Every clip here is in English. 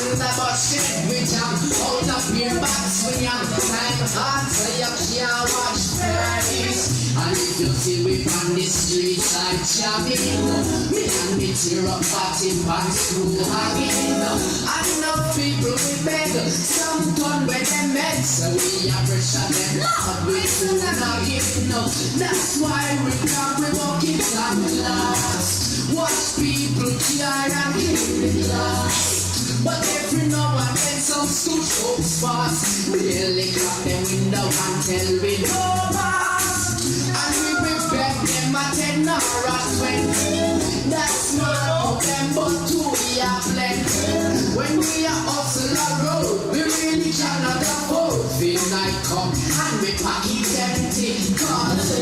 And the bullshit we jam out of your box when young time hard so you can't watch Paris. And if you see we on the streets like jamming, me and me tear up party pants through hugging. And enough people we beg, some done when they met, so we are pressure them, but we still not giving up. That's why we come, we walk it and last. Watch people die and kill it last. But every now and then some stooge folks pass, really crack the window and tell we no pass. And we will beg them a 10 or a 20. That's not about them but two we are plenty. When we are hustle a road, we really cannot afford. The night come and we pack it empty. Cause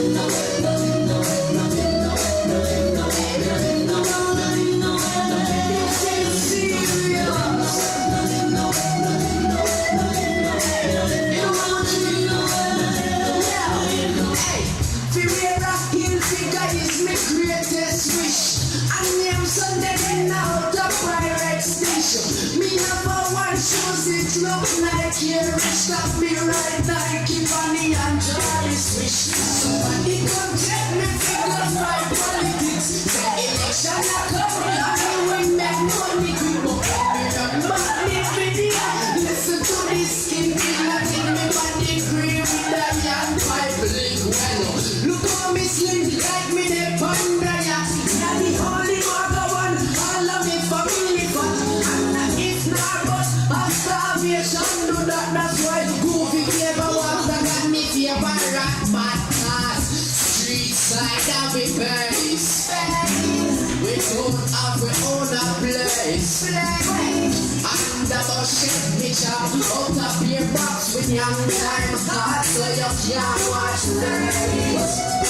look like here, stop me right now, keep on the Angela switch. Somebody come take me figures by politics. The election are coming and we make money. We won't get money video. Listen to this skin killer, take me on the green with the young public well. Look how me slim like me the pandaya. Now the only one, all of me family fat. And if not but starvation, do that, that's why goofy favor was the got me favor rock bad class. Street side of the base, we don't have we own a place. And the bullshit me jam out of your box with young time hard so you can't watch this.